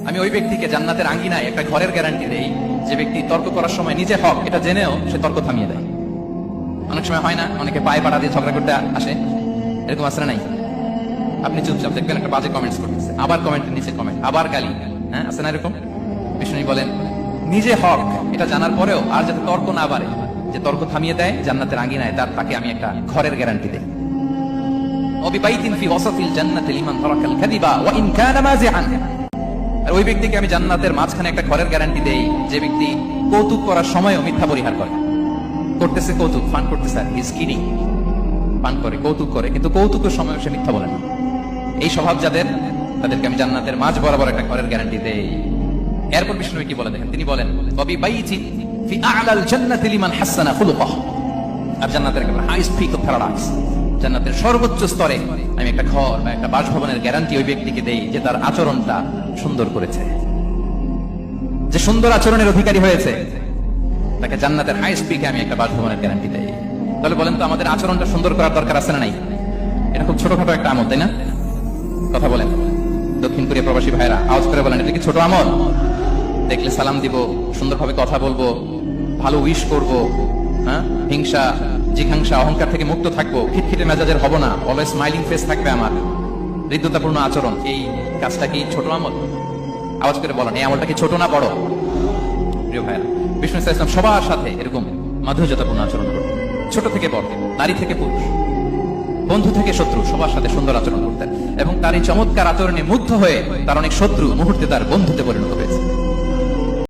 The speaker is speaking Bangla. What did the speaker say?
আমি ওই ব্যক্তিকে জান্নাতের আঙ্গিনায় একটা ঘরের গ্যারান্টি দেই যে ব্যক্তি তর্ক করার সময় নিজে হক এটা জেনেও সে তর্ক থামিয়ে দেয়। অনেক সময় হয় না, অনেকে পায়ে পাড়া দিয়ে ঝগড়া করতে আসে, এরকম আসলে নাই? আপনি চুপচাপ দেখবেন একটা বাজে কমেন্টস করতেছে, আবার কমেন্টের নিচে কমেন্ট, আবার গালি, হ্যাঁ আছে না এরকম? বিষ্ণু বলেন নিজে হক এটা জানার পরেও আর যাতে তর্ক না বাড়ে, যে তর্ক থামিয়ে দেয় জান্নাতের আঙ্গিনায় তাকে আমি একটা ঘরের গ্যারান্টি দেই। আর ওই ব্যক্তিকে আমি জান্নাতের মাঝখানে একটা ঘরের গ্যারান্টি দেই যে ব্যক্তি কৌতুক করার সময়ও মিথ্যা পরিহার করে। করতেছে কৌতুক, ফান করতেছে, হিজ কিডিং, পান করে, কৌতুক করে, কিন্তু কৌতুকের সময় সে মিথ্যা বলে না। এই স্বভাব যাদের, তাদেরকে আমি জান্নাতের মাঝ বরাবর একটা ঘরের গ্যারান্টি দেই। এরপর বিষ্ণু কি বলেন দেখেন, তিনি বলেন ওয়াবি বাইতি ফি আ'লাল জান্নাতি লিমান হাসানা খুলুকাহু। আর জান্নাতের একটা হাইস্ট পিক অফ প্যারাডাইস, জান্নাতের সর্বোচ্চ স্তরে আমি একটা ঘর বা একটা বাসভবনের গ্যারান্টি ওই ব্যক্তিকে দেই যে তার আচরণটা সুন্দর করেছে, যে সুন্দর আচরণের অধিকারী হয়েছে, তাকে জান্নাতের হাইস্ট পিকে আমি একটা বাসভবনের গ্যারান্টি দেই। তাহলে বলেন তো আমাদের আচরণটা সুন্দর করার দরকার আছে না নাই? এটা খুব ছোটখাটো একটা আমল, তাই না? কথা বলেন দক্ষিণ কোরিয়া প্রবাসী ভাইরা, আওয়াজ করে বলেন এটা কি ছোট আমল? দেখলে সালাম দিব, সুন্দরভাবে কথা বলবো, ভালো উইশ করব, হ্যাঁ, হিংসা জিঘাংসা অহংকার থেকে মুক্ত থাকবো, খিটখিটে মেজাজের হব না, অলওয়েজ স্মাইলিং ফেস থাকবে আমার, হৃদ্যতাপূর্ণ আচরণ। এই কাজটা কি ছোট আমল? আওয়াজ করে বলেন এই আমলটা কি ছোট না বড়? প্রিয় ভাইরা, বিষ্ণু ইসলাম সবার সাথে এরকম মাধুর্যতাপূর্ণ আচরণ করতেন, ছোট থেকে বড়, নারী থেকে পুরুষ, বন্ধু থেকে শত্রু, সবার সাথে সুন্দর আচরণ করতেন। এবং তার এই চমৎকার আচরণে মুগ্ধ হয়ে তার অনেক শত্রু মুহূর্তে তার বন্ধুতে পরিণত হয়েছে।